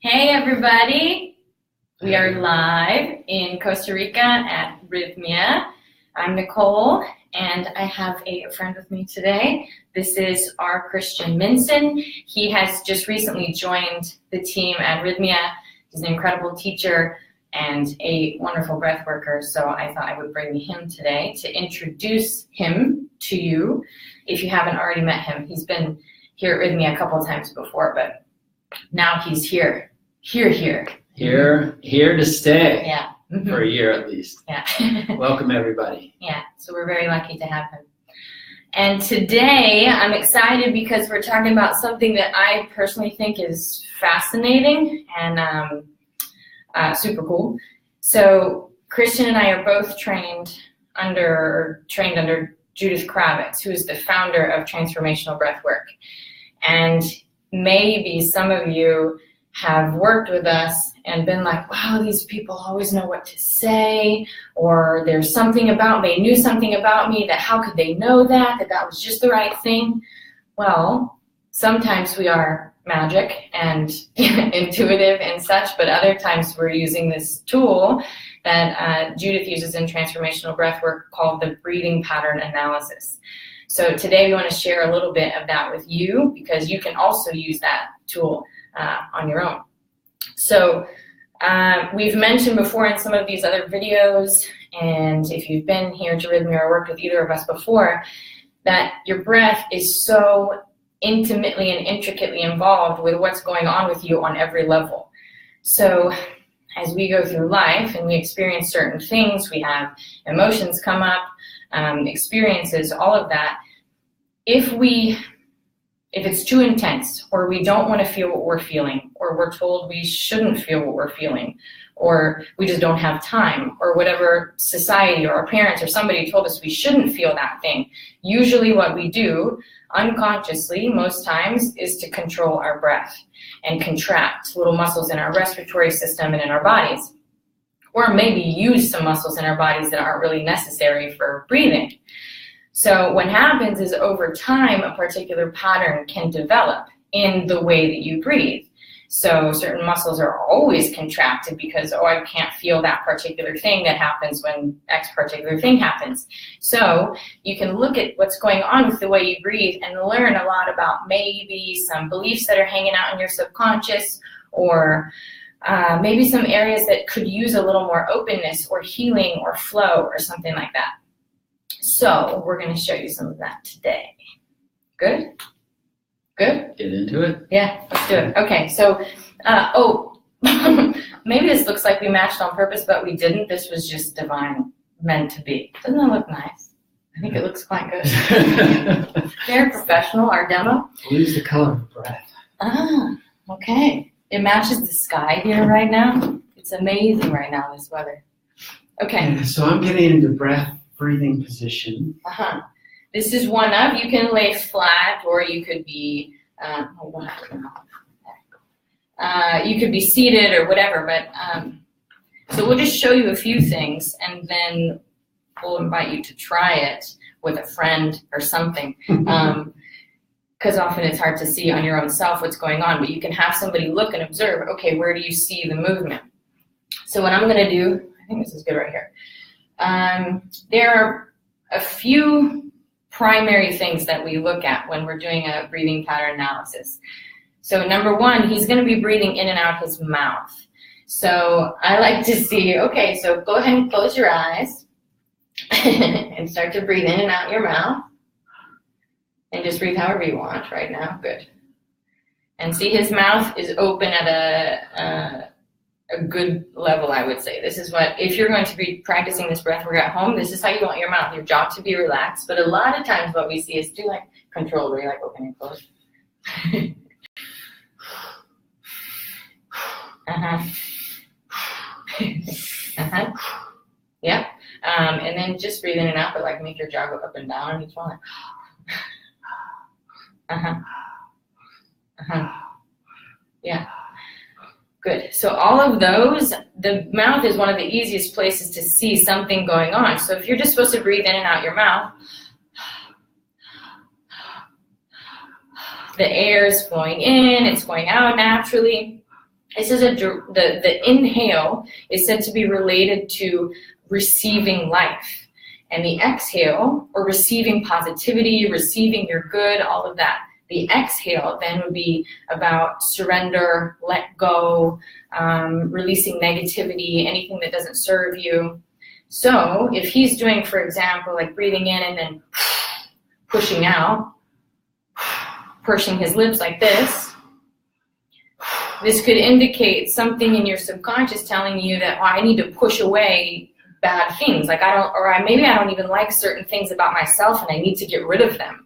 Hey everybody, we are live in Costa Rica at Rythmia. I'm Nicole and I have a friend with me today. This is our Christian Minson. He has just recently joined the team at Rythmia. He's an incredible teacher and a wonderful breath worker, so I thought I would bring him today to introduce him to you if you haven't already met him. He's been here at Rythmia a couple of times before, but now he's here to stay. Yeah. For a year at least. Yeah. Welcome everybody. Yeah, so we're very lucky to have him. And today I'm excited because we're talking about something that I personally think is fascinating and super cool. So Christian and I are both trained under Judith Kravitz, who is the founder of Transformational Breathwork. And maybe some of you have worked with us and been like, wow, these people always know what to say, or there's something about, they knew something about me that how could they know that was just the right thing? Well, sometimes we are magic and intuitive and such, but other times we're using this tool that Judith uses in Transformational Breathwork called the breathing pattern analysis. So today we want to share a little bit of that with you because you can also use that tool on your own. So we've mentioned before in some of these other videos, and if you've been here to Rythmia or worked with either of us before, that your breath is so intimately and intricately involved with what's going on with you on every level. So as we go through life and we experience certain things, we have emotions come up, experiences, all of that. If it's too intense, or we don't want to feel what we're feeling, or we're told we shouldn't feel what we're feeling, or we just don't have time, or whatever society or our parents or somebody told us we shouldn't feel that thing, usually what we do unconsciously most times is to control our breath and contract little muscles in our respiratory system and in our bodies, or maybe use some muscles in our bodies that aren't really necessary for breathing. So what happens is over time, a particular pattern can develop in the way that you breathe. So certain muscles are always contracted because, I can't feel that particular thing that happens when X particular thing happens. So you can look at what's going on with the way you breathe and learn a lot about maybe some beliefs that are hanging out in your subconscious, or maybe some areas that could use a little more openness or healing or flow or something like that. So we're going to show you some of that today. Good? Good? Get into it. Yeah, let's do it. Okay, so, maybe this looks like we matched on purpose, but we didn't. This was just divine, meant to be. Doesn't that look nice? I think it looks quite good. Very professional, our demo. Blue's the color of breath. Ah, okay. It matches the sky here right now. It's amazing right now, this weather. Okay. So I'm getting into breathing position. This is one of, you can lay flat, or you could be, you could be seated or whatever, but, so we'll just show you a few things and then we'll invite you to try it with a friend or something. Because often it's hard to see on your own self what's going on, but you can have somebody look and observe, okay, where do you see the movement? So what I'm going to do, I think this is good right here. There are a few primary things that we look at when we're doing a breathing pattern analysis. So number one, he's going to be breathing in and out his mouth. So I like to see, okay, so go ahead and close your eyes and start to breathe in and out your mouth. And just breathe however you want right now. Good. And see, his mouth is open at a good level, I would say. This is what, if you're going to be practicing this breath work at home, this is how you want your mouth, your jaw to be relaxed. But a lot of times what we see is too like controlled, where you like open and close. Yeah. And then just breathe in and out, but like make your jaw go up and down on each one. Yeah. Good. So all of those, the mouth is one of the easiest places to see something going on. So if you're just supposed to breathe in and out your mouth, the air is flowing in, it's going out naturally. This is the inhale is said to be related to receiving life. And the exhale, or receiving positivity, receiving your good, all of that. The exhale then would be about surrender, let go, releasing negativity, anything that doesn't serve you. So if he's doing, for example, like breathing in and then pushing out, pursing his lips like this, this could indicate something in your subconscious telling you that, oh, I need to push away bad things. Like maybe I don't even like certain things about myself and I need to get rid of them.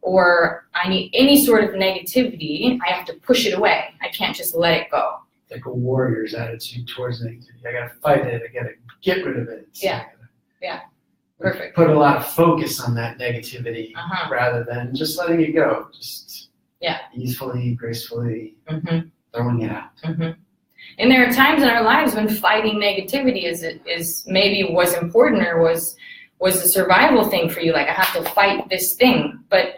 Or I need any sort of negativity, I have to push it away. I can't just let it go. Like a warrior's attitude towards negativity. I gotta fight it, I gotta get rid of it. Yeah. Yeah. Perfect. Put a lot of focus on that negativity rather than just letting it go. Just easily, gracefully throwing it out. And there are times in our lives when fighting negativity is maybe was important or was a survival thing for you. Like, I have to fight this thing. But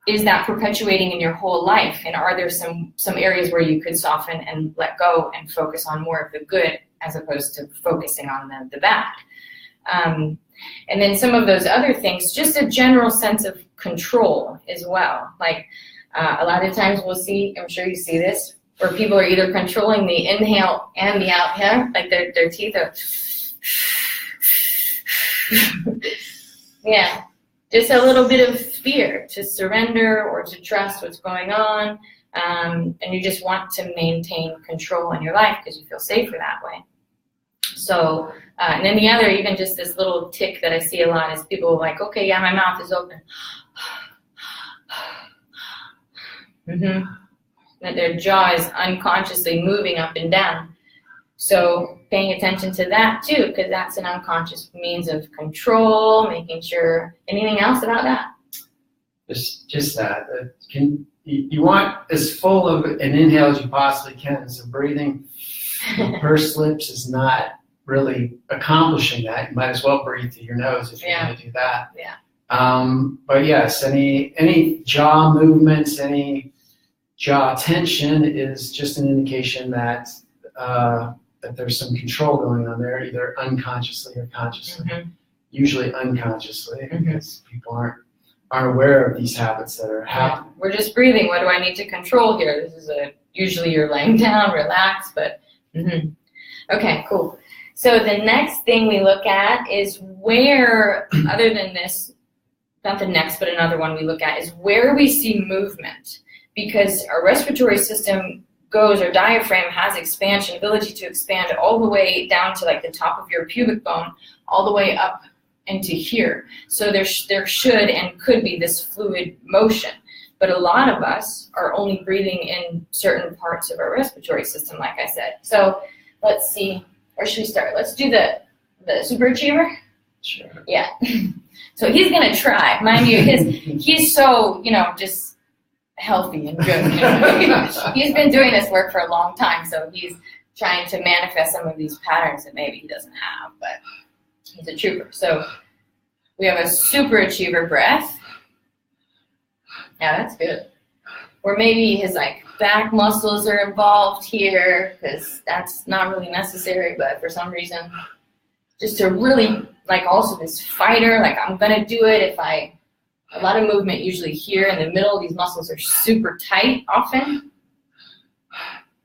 is that perpetuating in your whole life? And are there some areas where you could soften and let go and focus on more of the good as opposed to focusing on the bad? And then some of those other things, just a general sense of control as well. Like a lot of times we'll see, I'm sure you see this, where people are either controlling the inhale and the outhale, like their teeth are, yeah, just a little bit of fear to surrender or to trust what's going on. And you just want to maintain control in your life because you feel safer that way. So, and then the other, even just this little tick that I see a lot is people like, okay, yeah, my mouth is open. That their jaw is unconsciously moving up and down. So paying attention to that too, because that's an unconscious means of control, making sure. Anything else about that? Just that. You want as full of an inhale as you possibly can. So breathing pursed lips is not really accomplishing that. You might as well breathe through your nose if you're going to do that. Yeah. But yes, any jaw movements, any jaw tension is just an indication that that there's some control going on there, either unconsciously or consciously. Usually unconsciously, because people aren't aware of these habits that are happening. We're just breathing. What do I need to control here? This is usually you're laying down, relaxed, but okay, cool. So the next thing we look at is where, other than this, not the next, but another one we look at is where we see movement. Because our respiratory system our diaphragm has expansion, ability to expand all the way down to like the top of your pubic bone, all the way up into here. So there should and could be this fluid motion. But a lot of us are only breathing in certain parts of our respiratory system, like I said. So let's see, where should we start? Let's do the superachiever. Sure. Yeah. So he's gonna try. Mind you, he's so, just healthy and good. He's been doing this work for a long time, so he's trying to manifest some of these patterns that maybe he doesn't have, but he's a trooper. So we have a superachiever breath. Yeah, that's good. Or maybe his back muscles are involved here, because that's not really necessary, but for some reason, just to really, also this fighter, I'm gonna do it a lot of movement usually here in the middle. These muscles are super tight often.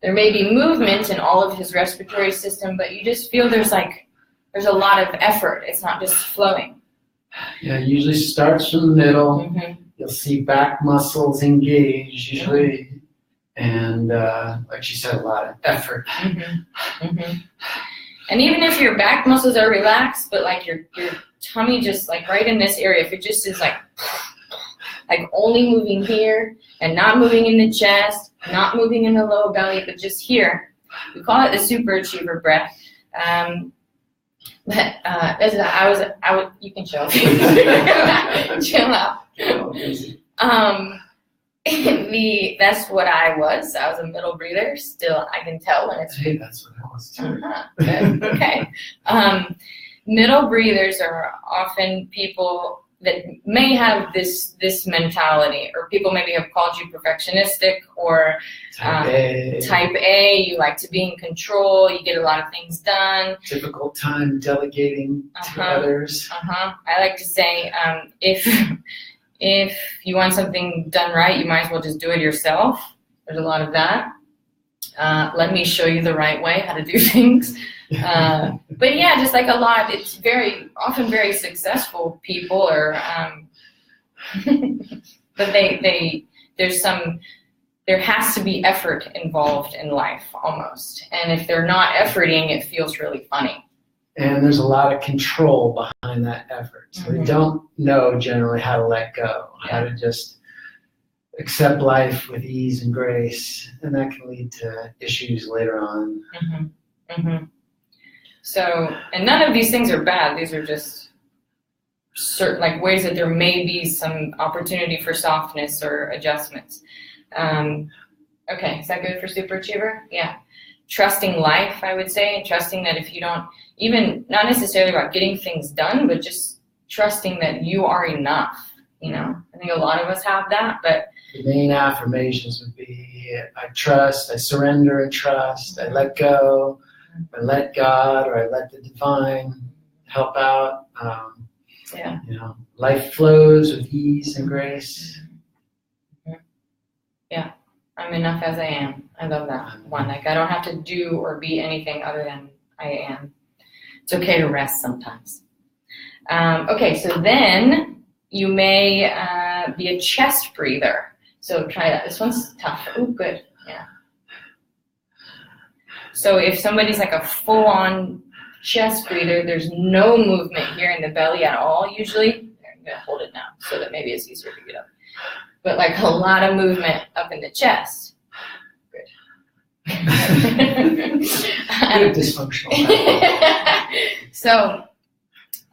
There may be movement in all of his respiratory system, but you just feel there's a lot of effort. It's not just flowing. Yeah, it usually starts from the middle. You'll see back muscles engaged usually. And like she said, a lot of effort. And even if your back muscles are relaxed, but your tummy just right in this area, if it just is only moving here and not moving in the chest, not moving in the low belly, but just here, we call it the superachiever breath. But you can chill. Chill out. That's what I was. I was a middle breather. Still, I can tell when it's. Hey, that's what I was too. Good. Okay. Middle breathers are often people that may have this mentality, or people maybe have called you perfectionistic or type A. You like to be in control. You get a lot of things done. Difficult time delegating to others. I like to say, if you want something done right, you might as well just do it yourself. There's a lot of that. Let me show you the right way how to do things. But yeah, just like a lot, it's often very successful people, or but there has to be effort involved in life almost, and if they're not efforting, it feels really funny. And there's a lot of control behind that effort. So they don't know generally how to let go, how to just accept life with ease and grace, and that can lead to issues later on. So, and none of these things are bad. These are just certain like ways that there may be some opportunity for softness or adjustments. Okay, is that good for superachiever? Yeah. Trusting life, I would say, and trusting that if you don't, even not necessarily about getting things done, but just trusting that you are enough. You know, I think a lot of us have that, but the main affirmations would be, I trust, I surrender and trust, I let go, I let God, or I let the divine help out. You know, life flows with ease and grace. Yeah, I'm enough as I am. I love that one. Like, I don't have to do or be anything other than I am. It's okay to rest sometimes. Okay, so then you may be a chest breather. So try that. This one's tough. Oh, good. Yeah. So if somebody's like a full-on chest breather, there's no movement here in the belly at all usually. I'm going to hold it now so that maybe it's easier to get up. But like a lot of movement up in the chest. Good. Good dysfunctional. So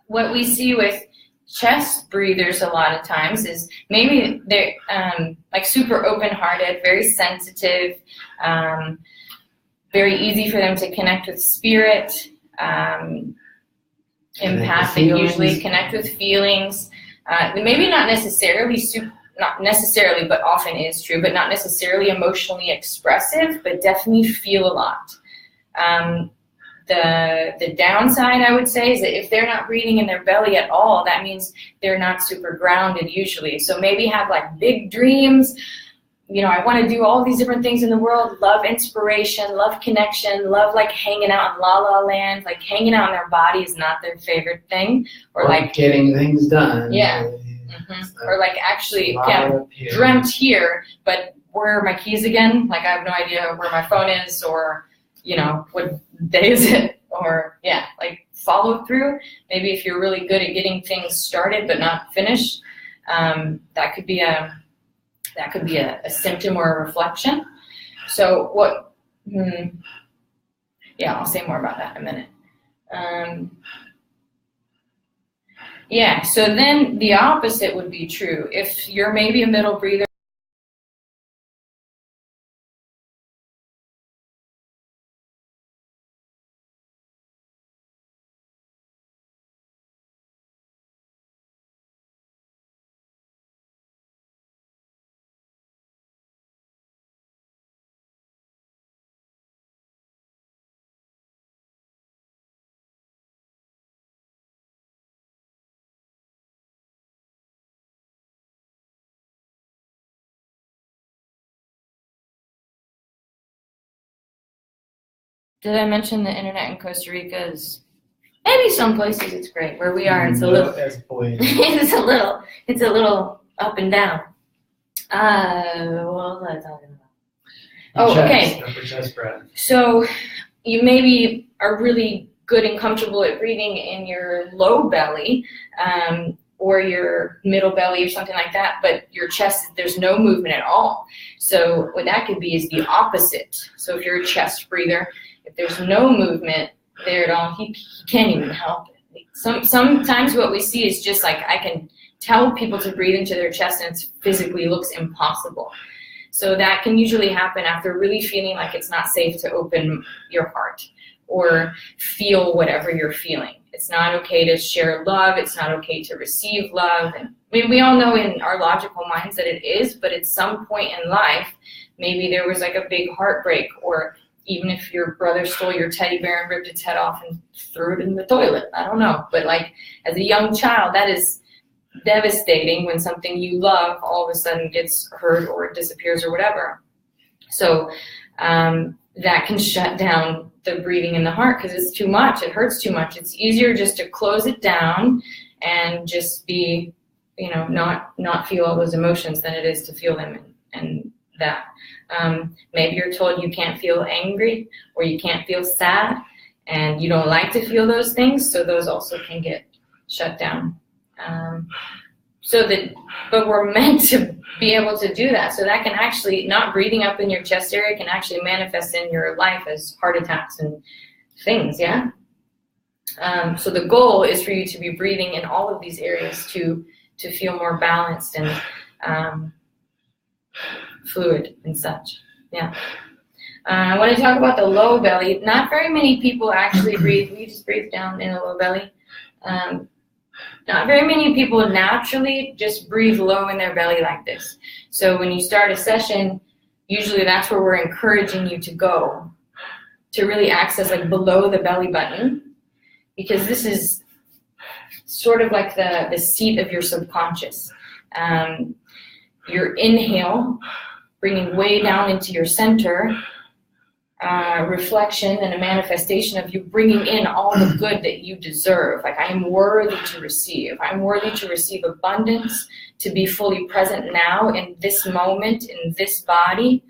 what we see with chest breathers a lot of times is maybe they're like super open-hearted, very sensitive, very easy for them to connect with spirit, empathic, usually connect with feelings. Maybe not necessarily but often is true, but not necessarily emotionally expressive, but definitely feel a lot. The downside, I would say, is that if they're not breathing in their belly at all, that means they're not super grounded usually. So maybe have like big dreams. You know, I want to do all these different things in the world, love inspiration, love connection, love like hanging out in la la land, like hanging out in their body is not their favorite thing. Or like getting things done. Yeah. Or like actually dreamt here, but where are my keys again? Like I have no idea where my phone is, or, you know, what day is it? Or yeah, like follow through. Maybe if you're really good at getting things started but not finished, that could be a symptom or a reflection. So what, yeah, I'll say more about that in a minute. Yeah, so then the opposite would be true. If you're maybe a middle breather, did I mention the internet in Costa Rica is maybe some places it's great. Where we are, it's a little it's a little up and down. What was I talking about? Upper chest breath. So you maybe are really good and comfortable at breathing in your low belly, or your middle belly or something like that, but your chest, there's no movement at all. So what that could be is the opposite. So if you're a chest breather, if there's no movement there at all, he can't even help it. Sometimes what we see is just like, I can tell people to breathe into their chest and it physically looks impossible. So that can usually happen after really feeling like it's not safe to open your heart, or feel whatever you're feeling. It's not okay to share love. It's not okay to receive love. And I mean, we all know in our logical minds that it is, but at some point in life, maybe there was like a big heartbreak, or even if your brother stole your teddy bear and ripped its head off and threw it in the toilet. I don't know. But like as a young child, that is devastating when something you love all of a sudden gets hurt or disappears or whatever. So that can shut down the breathing in the heart because it's too much. It hurts too much. It's easier just to close it down and just be, not feel all those emotions than it is to feel them and that. Maybe you're told you can't feel angry or you can't feel sad and you don't like to feel those things, so those also can get shut down. But we're meant to be able to do that. So that can actually, not breathing up in your chest area can actually manifest in your life as heart attacks and things, yeah? So the goal is for you to be breathing in all of these areas to feel more balanced and fluid and such, yeah. I want to talk about the low belly. Not very many people actually breathe. We just breathe down in the low belly. Not very many people naturally just breathe low in their belly like this. So when you start a session, usually that's where we're encouraging you to go, to really access like below the belly button, because this is sort of like the seat of your subconscious. Your inhale, bringing way down into your center, reflection and a manifestation of you bringing in all the good that you deserve. Like, I am worthy to receive. I'm worthy to receive abundance, to be fully present now in this moment, in this body.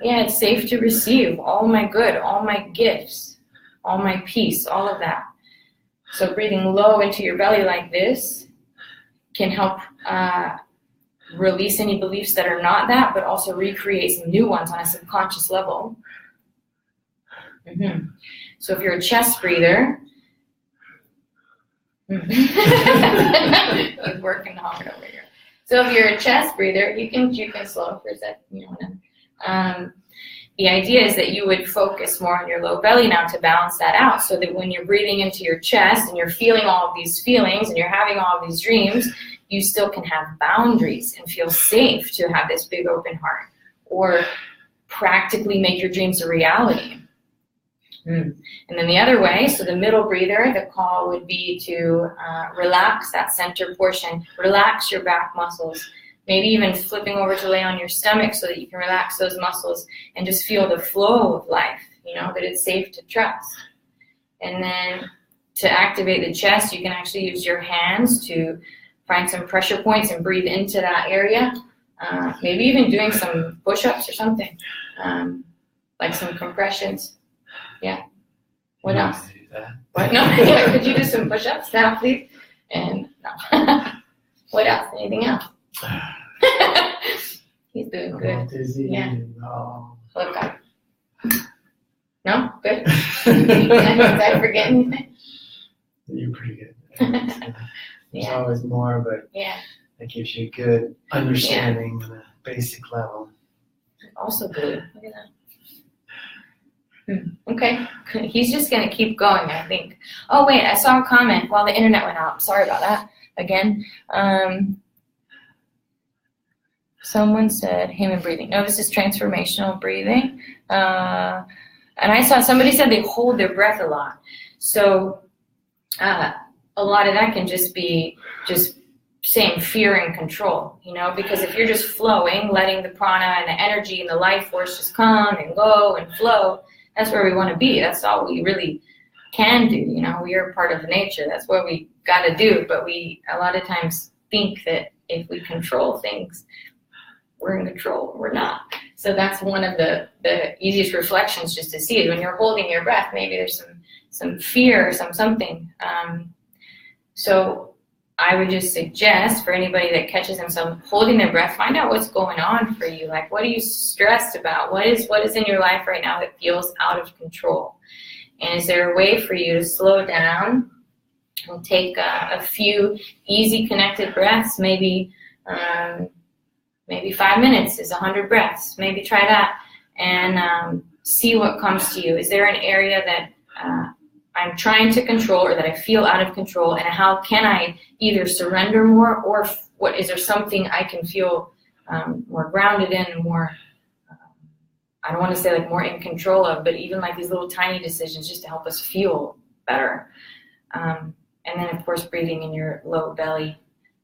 It's safe to receive all my good, all my gifts, all my peace, all of that. So breathing low into your belly like this can help release any beliefs that are not that, but also recreate some new ones on a subconscious level. So if you're a chest breather, he's working hard over here. So if you're a chest breather, you can slow for a second. The idea is that you would focus more on your low belly now to balance that out, so that when you're breathing into your chest and you're feeling all of these feelings and you're having all of these dreams, you still can have boundaries and feel safe to have this big open heart, or practically make your dreams a reality. And then the other way, so the middle breather, the call would be to relax that center portion, relax your back muscles, maybe even flipping over to lay on your stomach so that you can relax those muscles and just feel the flow of life, that it's safe to trust. And then to activate the chest, you can actually use your hands to find some pressure points and breathe into that area. Maybe even doing some push-ups or something, like some compressions. Yeah. What else? What? No. Could you do some push-ups now, please? And no. What else? Anything else? He's doing good. Yeah. Look up. No? Good? Did I forget anything? You're pretty good. There's always more, but that gives you a good understanding on a basic level. Also good. Look at that. Okay. He's just going to keep going, I think. Oh, wait. I saw a comment while the internet went out. Sorry about that. Again. Someone said human breathing. No, this is transformational breathing. And I saw somebody said they hold their breath a lot. So a lot of that can just be just saying fear and control, because if you're just flowing, letting the prana and the energy and the life force just come and go and flow, that's where we want to be. That's all we really can do. We are part of nature. That's what we got to do. But we a lot of times think that if we control things, we're in control. We're not. So that's one of the easiest reflections just to see it. When you're holding your breath, maybe there's some fear or something. So I would just suggest for anybody that catches themselves holding their breath, find out what's going on for you. Like, what are you stressed about? What is in your life right now that feels out of control? And is there a way for you to slow down and take a few easy connected breaths? Maybe 5 minutes is 100 breaths. Maybe try that. And see what comes to you. Is there an area that I'm trying to control or that I feel out of control, and how can I either surrender more, or what is there something I can feel more grounded in, more, I don't want to say like more in control of, but even like these little tiny decisions just to help us feel better. And then of course breathing in your low belly,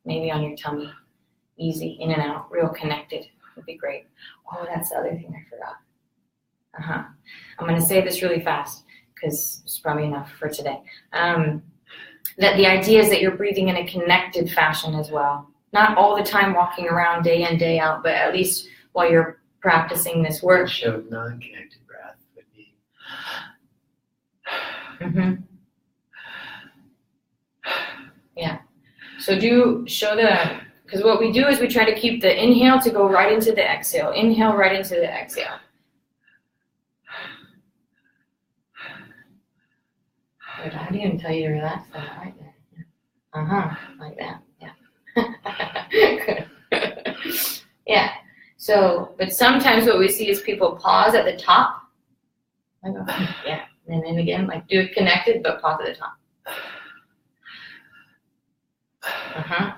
maybe on your tummy, easy, in and out, real connected would be great. Oh, that's the other thing I forgot. I'm going to say this really fast because it's probably enough for today. That the idea is that you're breathing in a connected fashion as well. Not all the time walking around day in, day out, but at least while you're practicing this work. Show non-connected breath would be. Yeah. So because what we do is we try to keep the inhale to go right into the exhale. Inhale right into the exhale. Good. I didn't even tell you to relax that right there. Like that. Yeah. Good. Yeah. So, but sometimes what we see is people pause at the top. I go, yeah. And then again, like do it connected, but pause at the top.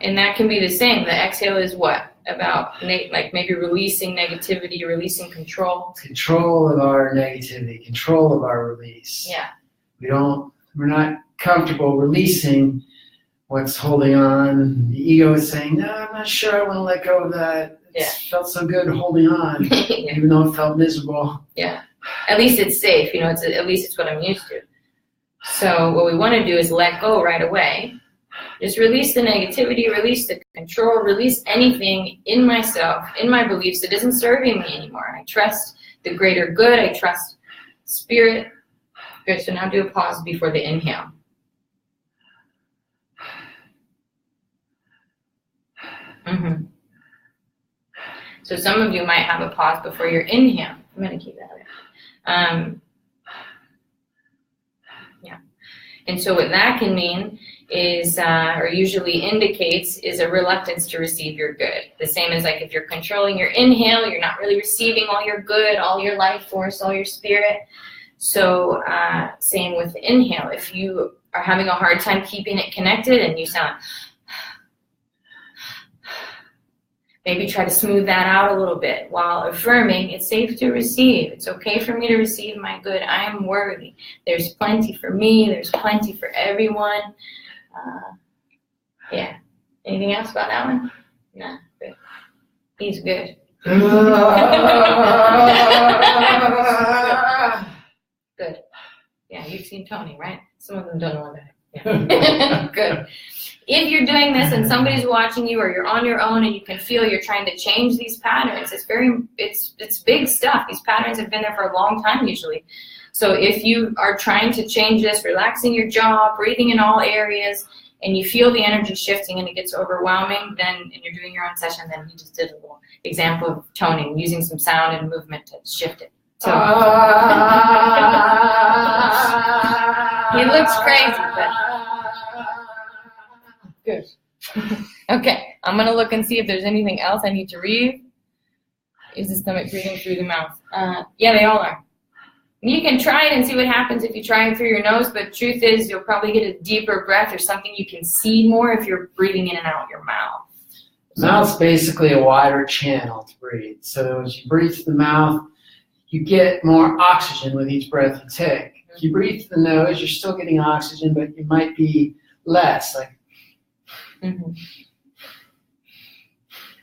And that can be the same. The exhale is what? About like maybe releasing negativity, releasing control. Control of our negativity, control of our release. Yeah. We're not comfortable releasing what's holding on. The ego is saying, no, I'm not sure I want to let go of that. It felt so good holding on, even though it felt miserable. Yeah. At least it's safe. At least it's what I'm used to. So what we want to do is let go right away. Just release the negativity, release the control, release anything in myself, in my beliefs that isn't serving me anymore. I trust the greater good. I trust spirit. Good, so now do a pause before the inhale. So some of you might have a pause before your inhale. I'm going to keep that there. Yeah. And so what that can mean is, or usually indicates, is a reluctance to receive your good. The same as like if you're controlling your inhale, you're not really receiving all your good, all your life force, all your spirit. So same with the inhale. If you are having a hard time keeping it connected and you sound, maybe try to smooth that out a little bit while affirming it's safe to receive. It's okay for me to receive my good. I am worthy. There's plenty for me. There's plenty for everyone. Yeah. Anything else about that one? No. Good. He's good. Good. Yeah, you've seen Tony, right? Some of them don't know that. Yeah. Good. If you're doing this and somebody's watching you, or you're on your own and you can feel you're trying to change these patterns, it's big stuff. These patterns have been there for a long time usually. So if you are trying to change this, relaxing your jaw, breathing in all areas, and you feel the energy shifting and it gets overwhelming, then, and you're doing your own session, then we just did a little example of toning, using some sound and movement to shift it. So he looks crazy, but good. Okay, I'm gonna look and see if there's anything else I need to read. Is the stomach breathing through the mouth? Yeah, they all are. You can try it and see what happens if you try it through your nose, but truth is you'll probably get a deeper breath or something you can see more if you're breathing in and out your mouth. The mouth's basically a wider channel to breathe. So as you breathe through the mouth, you get more oxygen with each breath you take. If you breathe through the nose, you're still getting oxygen, but it might be less, like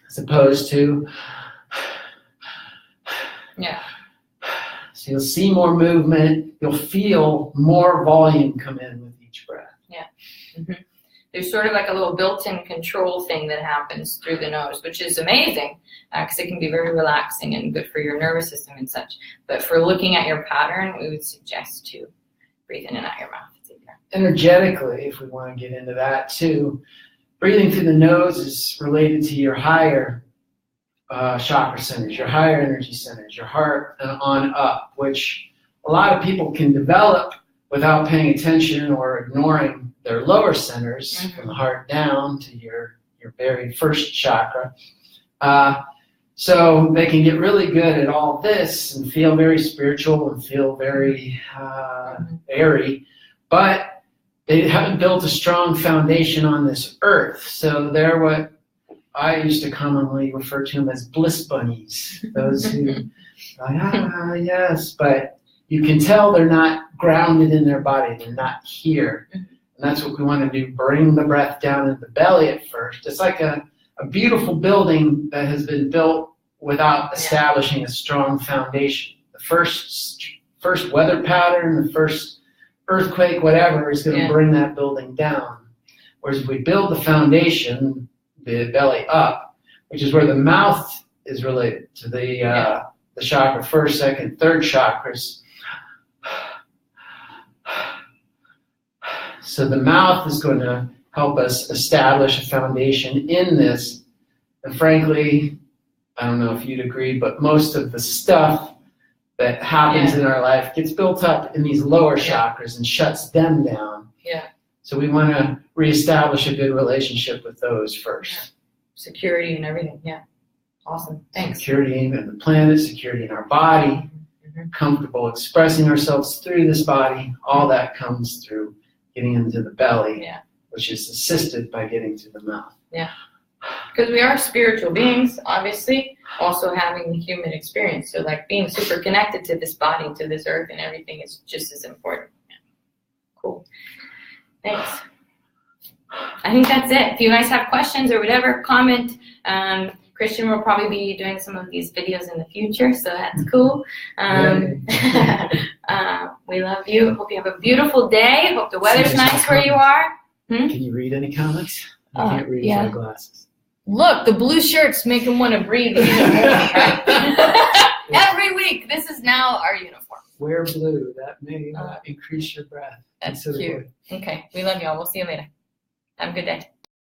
as opposed to, yeah. So you'll see more movement, you'll feel more volume come in with each breath. Yeah. There's sort of like a little built-in control thing that happens through the nose, which is amazing because it can be very relaxing and good for your nervous system and such. But for looking at your pattern, we would suggest to breathe in and out your mouth. Energetically, if we want to get into that too, breathing through the nose is related to your higher chakra centers, your higher energy centers, your heart on up, which a lot of people can develop without paying attention or ignoring their lower centers from the heart down to your very first chakra. So they can get really good at all this and feel very spiritual and feel very airy, but they haven't built a strong foundation on this earth. So they're what I used to commonly refer to them as bliss bunnies. Those who, yes, but you can tell they're not grounded in their body. They're not here. And that's what we want to do, bring the breath down in the belly at first. It's like a beautiful building that has been built without establishing a strong foundation. The first weather pattern, the first earthquake, whatever, is going to bring that building down. Whereas if we build the foundation, the belly up, which is where the mouth is related to the chakra, first, second, third chakras. So the mouth is going to help us establish a foundation in this. And frankly, I don't know if you'd agree, but most of the stuff that happens in our life gets built up in these lower chakras and shuts them down. Yeah. So we want to reestablish a good relationship with those first. Yeah. Security and everything. Yeah. Awesome. Thanks. Security in the planet, security in our body, comfortable expressing ourselves through this body. All that comes through getting into the belly, which is assisted by getting to the mouth. Yeah. Because we are spiritual beings, obviously, also having the human experience. So like being super connected to this body, to this earth and everything is just as important. Yeah. Cool. Thanks. I think that's it. If you guys have questions or whatever, comment. Christian will probably be doing some of these videos in the future, so that's cool. We love you. Hope you have a beautiful day. Hope the weather's nice where you are. Can you read any comments? I can't read with my glasses. Look, the blue shirts make him want to breathe even more, right? Every week. This is now our uniform. Wear blue. That may increase your breath. That's cute. Okay. We love y'all. We'll see you later. Have a good day.